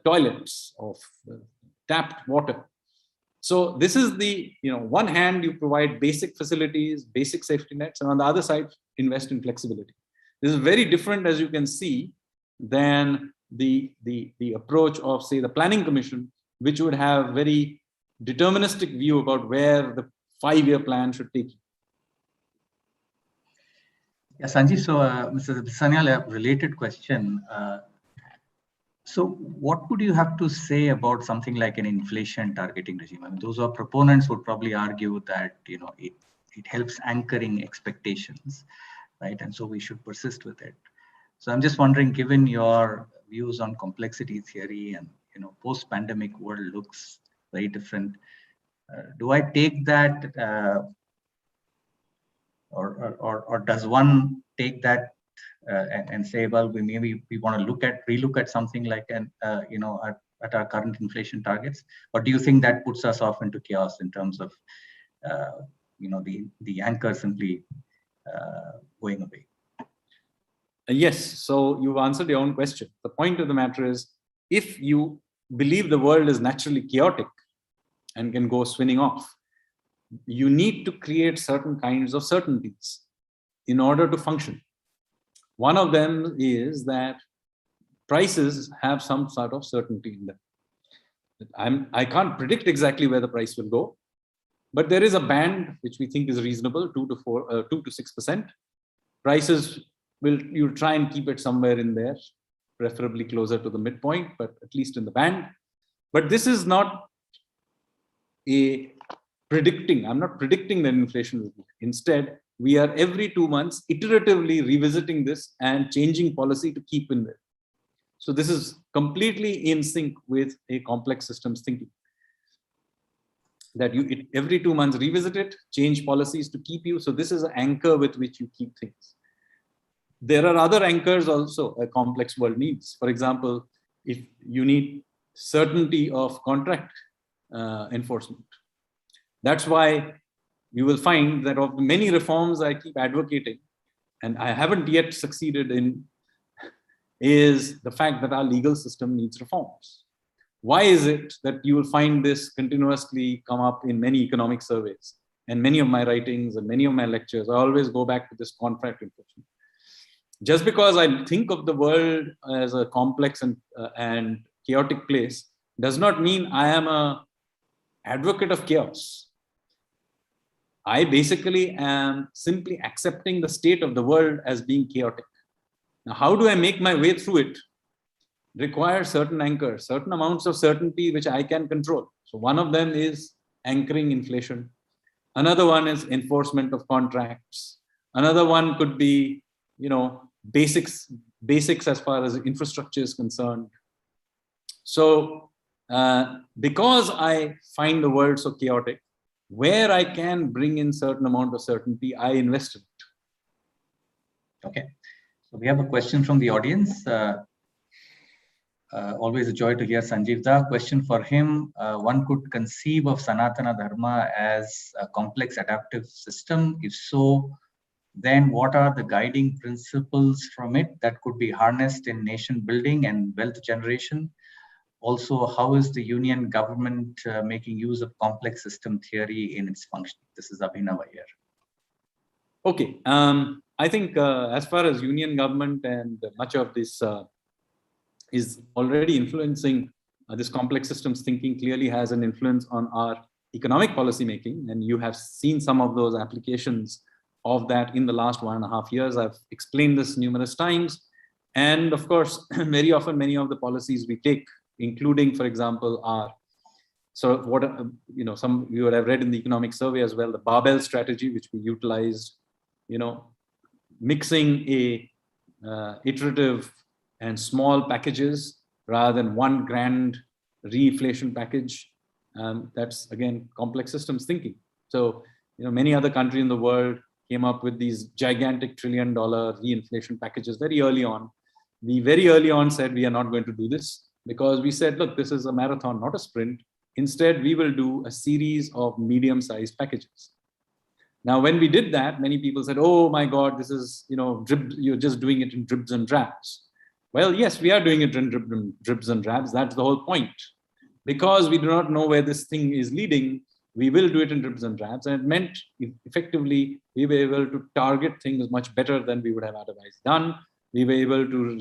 toilets of tapped water. So this is the, one hand you provide basic facilities, basic safety nets, and on the other side, invest in flexibility. This is very different, as you can see, than the approach of, say, the Planning Commission, which would have very deterministic view about where the 5-year plan should take you. Yeah, Sanjeev, so Mr. Sanyal, a related question. So what would you have to say about something like an inflation targeting regime? I mean, those who are proponents would probably argue that, it helps anchoring expectations, right? And so we should persist with it. So I'm just wondering, given your views on complexity theory and, post-pandemic world looks very different, do I take that, or does one take that and say, well, we want to relook at something like at our current inflation targets, or do you think that puts us off into chaos in terms of the anchor simply going away? Yes, so you've answered your own question. The point of the matter is, if you believe the world is naturally chaotic and can go swinging off, you need to create certain kinds of certainties in order to function. One of them is that prices have some sort of certainty in them. I can't predict exactly where the price will go, but there is a band which we think is reasonable, 2 to 6%. Prices you'll try and keep it somewhere in there, preferably closer to the midpoint, but at least in the band. But this is not I'm not predicting that inflation will be. Instead, we are every 2 months iteratively revisiting this and changing policy to keep in there. So this is completely in sync with a complex systems thinking. That every 2 months revisit it, change policies to keep you. So this is an anchor with which you keep things. There are other anchors also a complex world needs. For example, if you need certainty of contract enforcement. That's why you will find that of the many reforms I keep advocating, and I haven't yet succeeded in, is the fact that our legal system needs reforms. Why is it that you will find this continuously come up in many economic surveys and many of my writings and many of my lectures? I always go back to this contract enforcement. Just because I think of the world as a complex and chaotic place does not mean I am an advocate of chaos. I basically am simply accepting the state of the world as being chaotic. Now, how do I make my way through it? Requires certain anchors, certain amounts of certainty which I can control. So one of them is anchoring inflation. Another one is enforcement of contracts. Another one could be, basics as far as infrastructure is concerned. So because I find the world so chaotic, where I can bring in certain amount of certainty, I invest in it. Okay. So we have a question from the audience. Always a joy to hear Sanjeev. The question for him, one could conceive of Sanatana Dharma as a complex adaptive system. If so, then what are the guiding principles from it that could be harnessed in nation building and wealth generation? Also, how is the union government making use of complex system theory in its functioning? This is Abhinav here. Okay. I think as far as union government and much of this is already influencing this complex systems thinking, clearly has an influence on our economic policy making. And you have seen some of those applications of that in the last 1.5 years. I've explained this numerous times. And of course, very often, many of the policies we take, including, for example, our, so what, some you would have read in the economic survey as well, the barbell strategy, which we utilized, mixing a iterative and small packages rather than one grand re-inflation package. That's again, complex systems thinking. So, many other countries in the world came up with these gigantic $1 trillion re-inflation packages very early on. We very early on said, we are not going to do this because we said, look, this is a marathon, not a sprint. Instead, we will do a series of medium-sized packages. Now, when we did that, many people said, oh my God, this is, you're just doing it in dribs and drabs. Well, yes, we are doing it in dribs and drabs. That's the whole point. Because we do not know where this thing is leading, we will do it in dribs and drabs. And it meant effectively, we were able to target things much better than we would have otherwise done. We were able to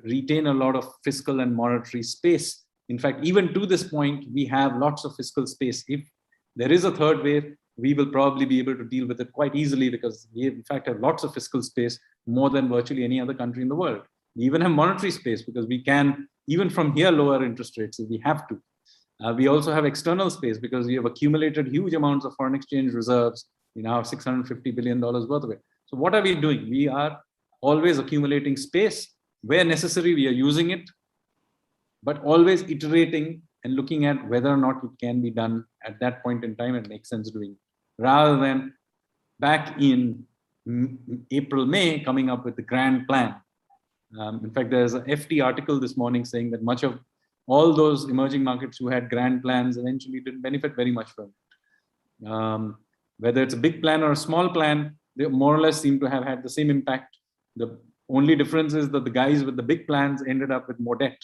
retain a lot of fiscal and monetary space. In fact, even to this point, we have lots of fiscal space. If there is a third wave, we will probably be able to deal with it quite easily because we, in fact, have lots of fiscal space, more than virtually any other country in the world. We even have monetary space because we can, even from here, lower interest rates if we have to. We also have external space because we have accumulated huge amounts of foreign exchange reserves. We now have $650 billion worth of it. So what are we doing? We are always accumulating space. Where necessary, we are using it, but always iterating and looking at whether or not it can be done at that point in time and make sense doing it. Rather than back in April, May, coming up with the grand plan. In fact, there's an FT article this morning saying that much of all those emerging markets who had grand plans eventually didn't benefit very much from it. Whether it's a big plan or a small plan, they more or less seem to have had the same impact. The only difference is that the guys with the big plans ended up with more debt.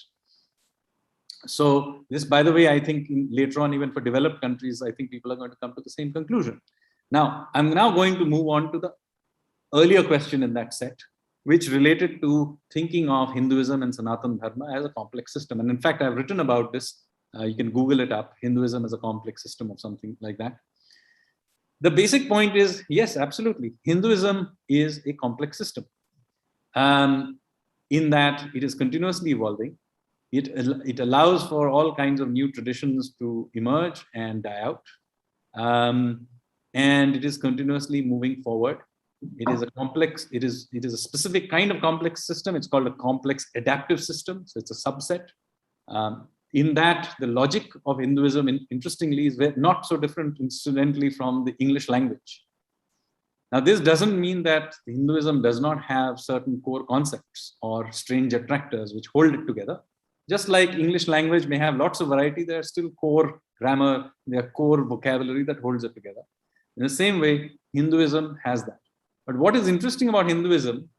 So this, by the way, I think later on, even for developed countries, I think people are going to come to the same conclusion. Now, I'm now going to move on to the earlier question in that set, which related to thinking of Hinduism and Sanatana Dharma as a complex system. And in fact, I've written about this. You can Google it up, Hinduism as a complex system or something like that. The basic point is, yes, absolutely. Hinduism is a complex system in that it is continuously evolving. It allows for all kinds of new traditions to emerge and die out. And it is continuously moving forward. It is a complex, it is a specific kind of complex system. It's called a complex adaptive system. So it's a subset. In that, the logic of Hinduism, interestingly, is not so different, incidentally, from the English language. Now, this doesn't mean that Hinduism does not have certain core concepts or strange attractors which hold it together. Just like English language may have lots of variety, there are still core grammar, there are core vocabulary that holds it together. In the same way, Hinduism has that. But what is interesting about Hinduism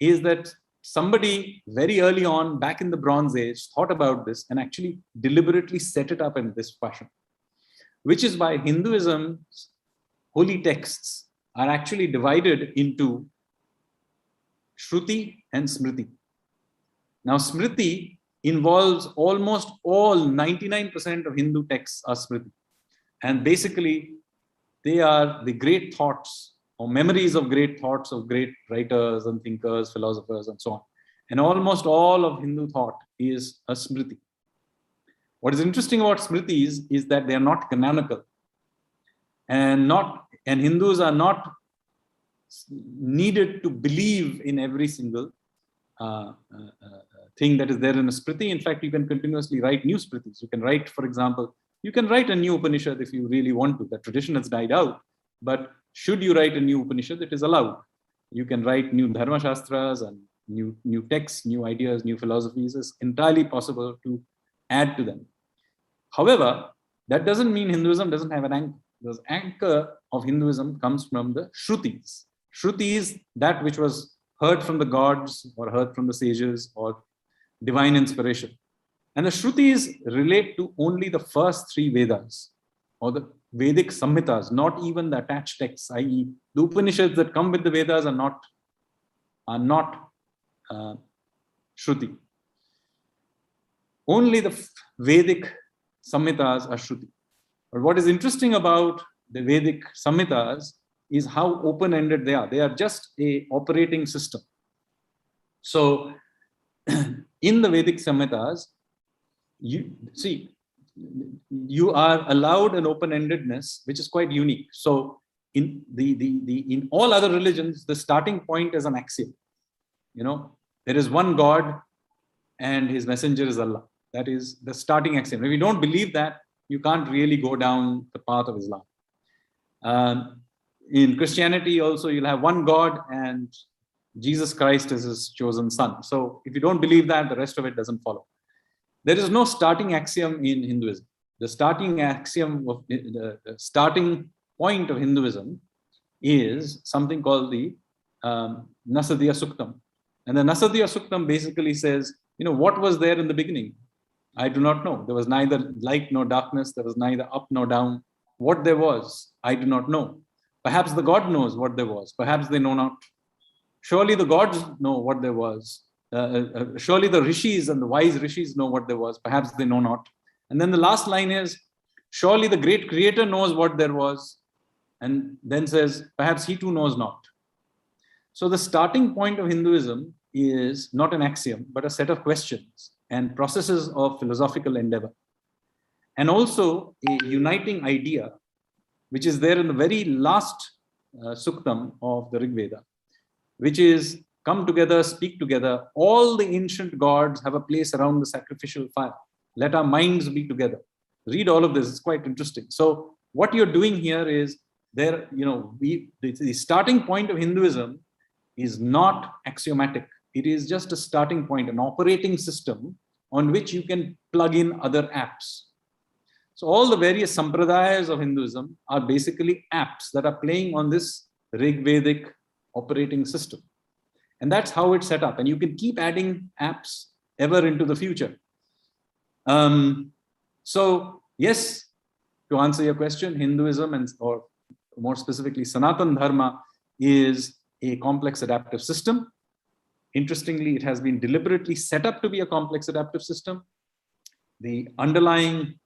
is that somebody very early on, back in the Bronze Age, thought about this and actually deliberately set it up in this fashion, which is why Hinduism's holy texts are actually divided into Shruti and Smriti. Now, Smriti involves almost all 99% of Hindu texts are Smriti. And basically, they are the great thoughts or memories of great thoughts of great writers and thinkers, philosophers, and so on. And almost all of Hindu thought is a Smriti. What is interesting about Smritis is that they are not canonical. And Hindus are not needed to believe in every single thing that is there in a Smriti. In fact, you can continuously write new Smritis. You can write, for example, you can write a new Upanishad if you really want to. That tradition has died out. But should you write a new Upanishad, it is allowed. You can write new dharma shastras and new texts, new ideas, new philosophies. It's entirely possible to add to them. However, that doesn't mean Hinduism doesn't have an anchor. The anchor of Hinduism comes from the Shrutis. Shrutis, that which was heard from the gods or heard from the sages or divine inspiration. And the Shrutis relate to only the first three Vedas or the Vedic Samhitas, not even the attached texts, i.e. the Upanishads that come with the Vedas are not Shruti. Only the Vedic Samhitas are Shruti. But what is interesting about the Vedic Samhitas is how open-ended they are. They are just a operating system. So in the Vedic Samhitas, you are allowed an open-endedness, which is quite unique. So in in all other religions, the starting point is an axiom. There is one God and his messenger is Allah. That is the starting axiom. If you don't believe that, you can't really go down the path of Islam. In Christianity also, you'll have one God and Jesus Christ is his chosen son. So if you don't believe that, the rest of it doesn't follow. There is no starting axiom in Hinduism. The starting axiom of the starting point of Hinduism is something called the Nasadiya Suktam. And the Nasadiya Suktam basically says, what was there in the beginning? I do not know. There was neither light nor darkness. There was neither up nor down. What there was, I do not know. Perhaps the God knows what there was. Perhaps they know not. Surely the gods know what there was. Surely the rishis and the wise rishis know what there was. Perhaps they know not. And then the last line is, surely the great creator knows what there was. And then says, perhaps he too knows not. So the starting point of Hinduism is not an axiom, but a set of questions and processes of philosophical endeavor. And also a uniting idea, which is there in the very last suktam of the Rig Veda, which is come together, speak together. All the ancient gods have a place around the sacrificial fire. Let our minds be together. Read all of this. It's quite interesting. So what you're doing here is the starting point of Hinduism is not axiomatic. It is just a starting point, an operating system on which you can plug in other apps. So all the various sampradayas of Hinduism are basically apps that are playing on this Rig Vedic operating system. And that's how it's set up. And you can keep adding apps ever into the future. So yes, to answer your question, Hinduism or more specifically Sanatan Dharma is a complex adaptive system. Interestingly, it has been deliberately set up to be a complex adaptive system. The underlying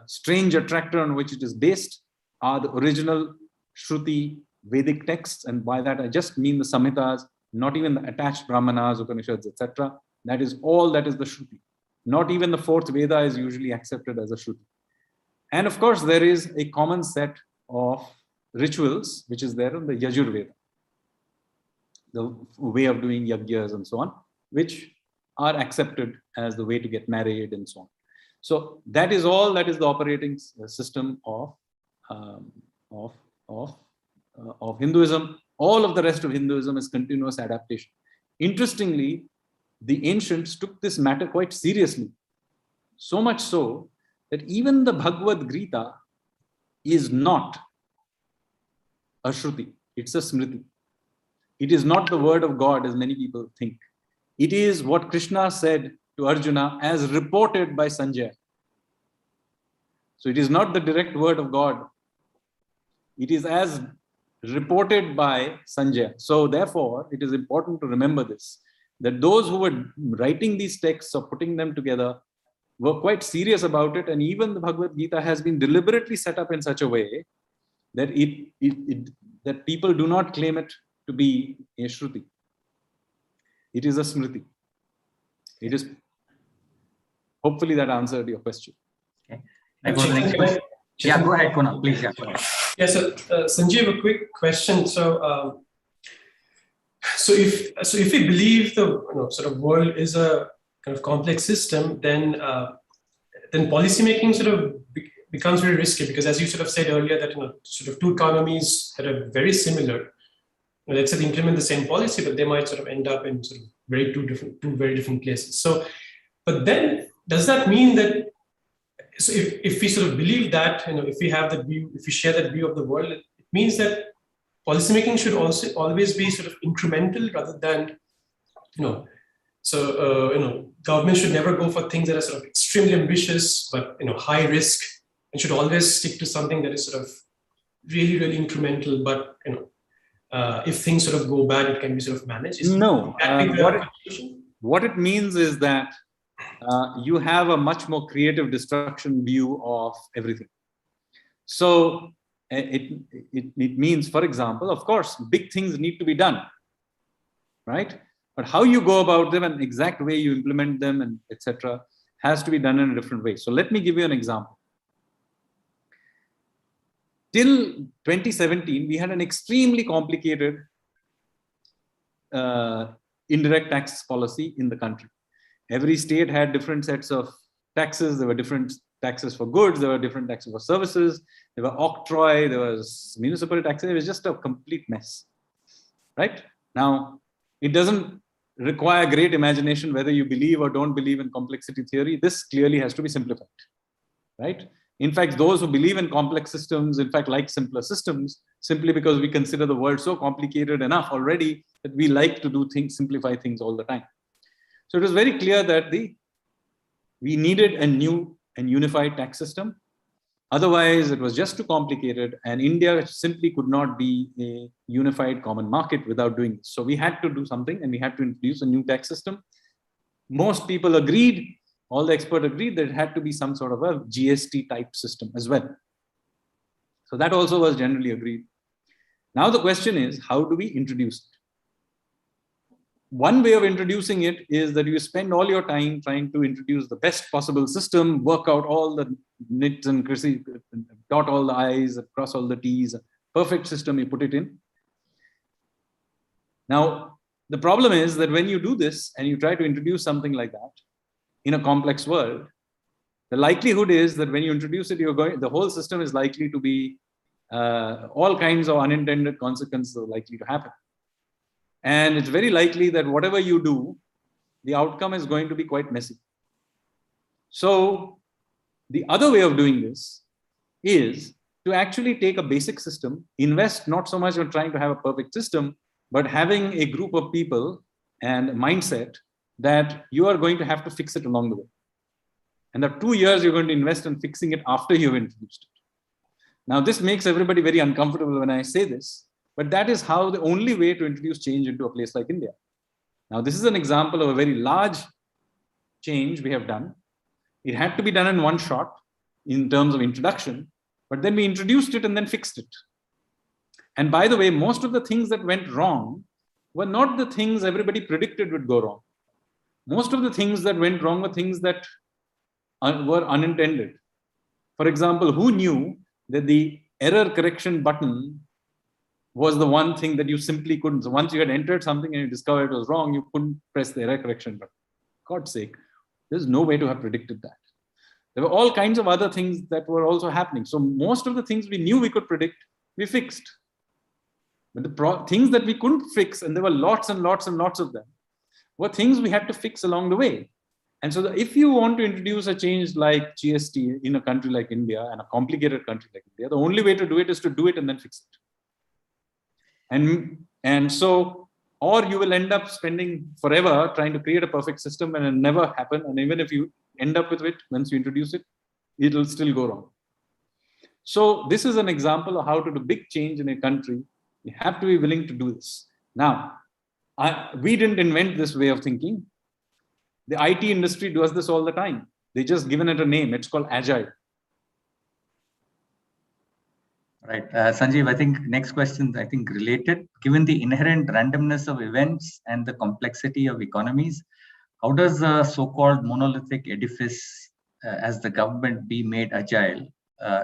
strange attractor on which it is based are the original Shruti Vedic texts. And by that, I just mean the Samhitas, not even the attached Brahmanas, Upanishads, etc. That is all that is the Shruti. Not even the fourth Veda is usually accepted as a Shruti. And of course, there is a common set of rituals, which is there in the Yajur Veda, the way of doing yagyas and so on, which are accepted as the way to get married and so on. So that is all that is the operating system of Hinduism. All of the rest of Hinduism is continuous adaptation. Interestingly, the ancients took this matter quite seriously. So much so that even the Bhagavad Gita is not a Shruti. It's a Smriti. It is not the word of God as many people think. It is what Krishna said to Arjuna as reported by Sanjeev. So it is not the direct word of God. It is as reported by Sanjeev. So therefore, it is important to remember this, that those who were writing these texts or putting them together were quite serious about it. And even the Bhagavad Gita has been deliberately set up in such a way that that people do not claim it to be a Shruti. It is a Smriti. It is. Hopefully that answered your question. Okay. I go to the next question. Yeah, go ahead, Kunal, please. Yeah, go ahead. Yeah, so Sanjeev, a quick question. So if we believe the sort of world is a kind of complex system, then policymaking sort of becomes very risky, because as you sort of said earlier, that sort of two economies that are very similar, let's say they implement the same policy, but they might sort of end up in sort of two very different places. So, but then does that mean that, so if we sort of believe that, if we have that view, if we share that view of the world, it means that policymaking should also always be sort of incremental rather than, government should never go for things that are sort of extremely ambitious, but, high risk, and should always stick to something that is sort of really, really incremental, but, if things sort of go bad, it can be sort of managed. No, what it means is that you have a much more creative destruction view of everything. So it means, for example, of course, big things need to be done, right? But how you go about them and exact way you implement them and etc. has to be done in a different way. So let me give you an example. Till 2017, we had an extremely complicated indirect tax policy in the country. Every state had different sets of taxes. There were different taxes for goods. There were different taxes for services. There were octroi. There was municipal taxes. It was just a complete mess, right? Now, it doesn't require great imagination whether you believe or don't believe in complexity theory. This clearly has to be simplified, right? In fact, those who believe in complex systems, in fact, like simpler systems, simply because we consider the world so complicated enough already that we like to do things, simplify things all the time. So it was very clear that we needed a new and unified tax system. Otherwise, it was just too complicated, and India simply could not be a unified common market without doing this. So we had to do something, and we had to introduce a new tax system. Most people agreed, all the experts agreed that it had to be some sort of a GST type system as well. So that also was generally agreed. Now the question is, how do we introduce it? One way of introducing it is that you spend all your time trying to introduce the best possible system, work out all the nits and gritty, dot all the I's, cross all the T's, perfect system, you put it in. Now, the problem is that when you do this and you try to introduce something like that in a complex world, the likelihood is that when you introduce it, the whole system is likely to be, all kinds of unintended consequences are likely to happen. And it's very likely that whatever you do, the outcome is going to be quite messy. So the other way of doing this is to actually take a basic system, invest not so much on trying to have a perfect system, but having a group of people and mindset that you are going to have to fix it along the way. And the 2 years you're going to invest in fixing it after you've introduced it. Now, this makes everybody very uncomfortable when I say this, but that is how the only way to introduce change into a place like India. Now, this is an example of a very large change we have done. It had to be done in one shot in terms of introduction, but then we introduced it and then fixed it. And by the way, most of the things that went wrong were not the things everybody predicted would go wrong. Most of the things that went wrong were things that were unintended. For example, who knew that the error correction button was the one thing that you simply couldn't. So once you had entered something and you discovered it was wrong, you couldn't press the error correction button. For God's sake, there's no way to have predicted that. There were all kinds of other things that were also happening. So most of the things we knew we could predict, we fixed. But the things that we couldn't fix, and there were lots and lots and lots of them, were things we had to fix along the way. And so if you want to introduce a change like GST in a country like India, and a complicated country like India, the only way to do it is to do it and then fix it. And so, or you will end up spending forever trying to create a perfect system and it'll never happen. And even if you end up with it, once you introduce it, it'll still go wrong. So this is an example of how to do big change in a country. You have to be willing to do this. Now, we didn't invent this way of thinking. The IT industry does this all the time. They just given it a name. It's called Agile. Right. Sanjeev, I think next question, related. Given the inherent randomness of events and the complexity of economies, how does a so-called monolithic edifice as the government be made agile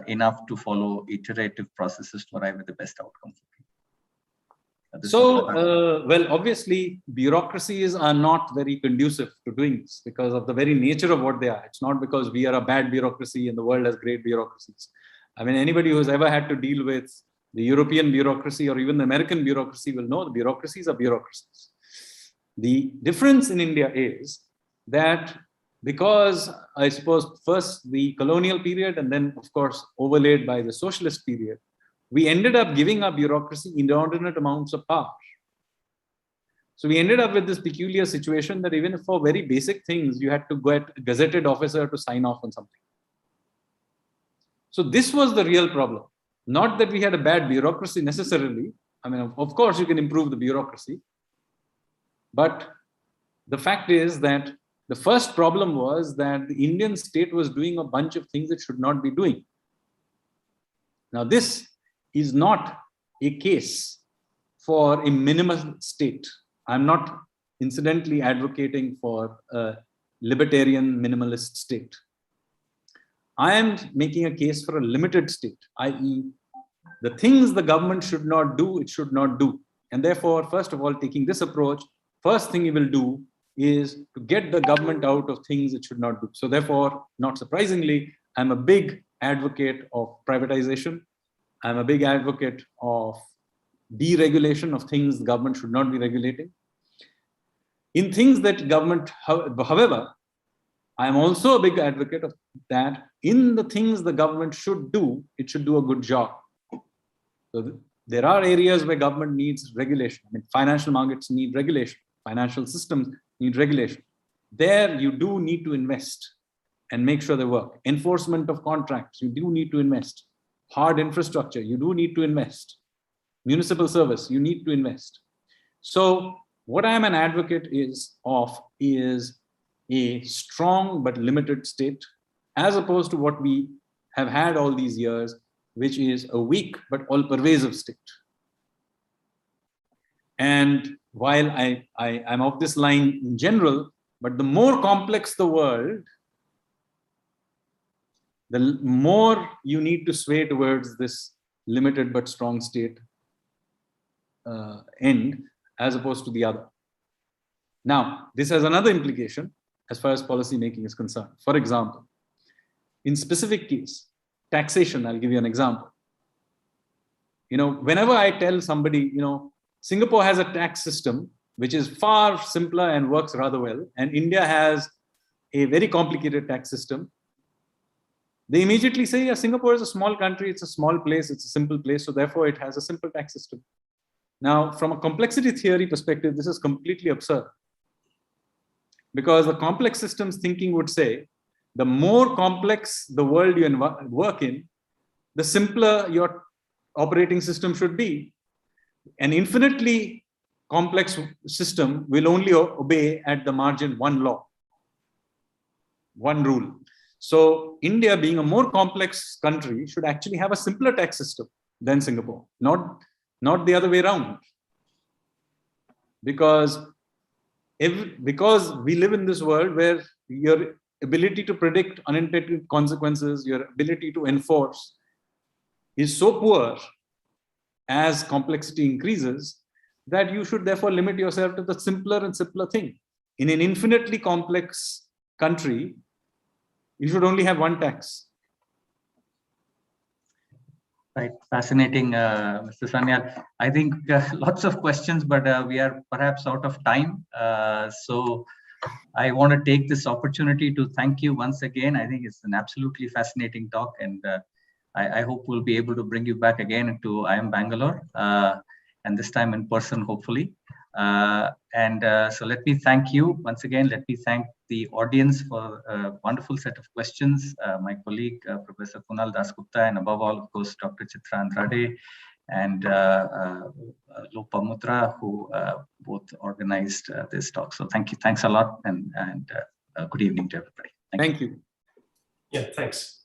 enough to follow iterative processes to arrive at the best outcome for people? Well, obviously, bureaucracies are not very conducive to doing this because of the very nature of what they are. It's not because we are a bad bureaucracy and the world has great bureaucracies. I mean, anybody who's ever had to deal with The European bureaucracy or even the American bureaucracy will know the bureaucracies are bureaucracies. The difference in India is that because I suppose first the colonial period and then of course overlaid by the socialist period, we ended up giving our bureaucracy inordinate amounts of power. So we ended up with this peculiar situation that even for very basic things, you had to get a gazetted officer to sign off on something. So this was the real problem. Not that we had a bad bureaucracy necessarily. I mean, of course, you can improve the bureaucracy. But the fact is that the first problem was that the Indian state was doing a bunch of things it should not be doing. Now, this is not a case for a minimal state. I'm not incidentally advocating for a libertarian minimalist state. I am making a case for a limited state, i.e., the things the government should not do, it should not do. And therefore, first of all, taking this approach, first thing you will do is to get the government out of things it should not do. So therefore, not surprisingly, I'm a big advocate of privatization. I'm a big advocate of deregulation of things the government should not be regulating. In things that government, however, I'm also a big advocate of that in the things the government should do, it should do a good job. So there are areas where government needs regulation. I mean, financial markets need regulation. Financial systems need regulation. There you do need to invest and make sure they work. Enforcement of contracts, you do need to invest. Hard infrastructure, you do need to invest. Municipal service, you need to invest. So what I'm an advocate is a strong but limited state, as opposed to what we have had all these years, which is a weak but all-pervasive state. And while I'm of this line in general, but the more complex the world, the more you need to sway towards this limited but strong state end, as opposed to the other. Now, this has another implication as far as policy making is concerned. For example, in specific case, taxation, I'll give you an example. Whenever I tell somebody, Singapore has a tax system which is far simpler and works rather well, and India has a very complicated tax system, they immediately say, yeah, Singapore is a small country, it's a small place, it's a simple place, so therefore it has a simple tax system. Now, from a complexity theory perspective, this is completely absurd. Because the complex systems thinking would say, the more complex the world you work in, the simpler your operating system should be. An infinitely complex system will only obey at the margin one law, one rule. So India, being a more complex country, should actually have a simpler tax system than Singapore, not the other way around. Because we live in this world where your ability to predict unintended consequences, your ability to enforce is so poor as complexity increases, that you should therefore limit yourself to the simpler and simpler thing. In an infinitely complex country, you should only have one tax. Right, fascinating, Mr. Sanyal. I think lots of questions, but we are perhaps out of time. So I want to take this opportunity to thank you once again. I think it's an absolutely fascinating talk, and I hope we'll be able to bring you back again to IIM Bangalore, and this time in person, hopefully. So let me thank you once again. Let me thank the audience for a wonderful set of questions. My colleague, Professor Kunal Dasgupta, and above all, of course, Dr. Chitra Andrade and Lopamutra, who both organized this talk. So thank you. Thanks a lot, and good evening to everybody. Thank you. Yeah, thanks.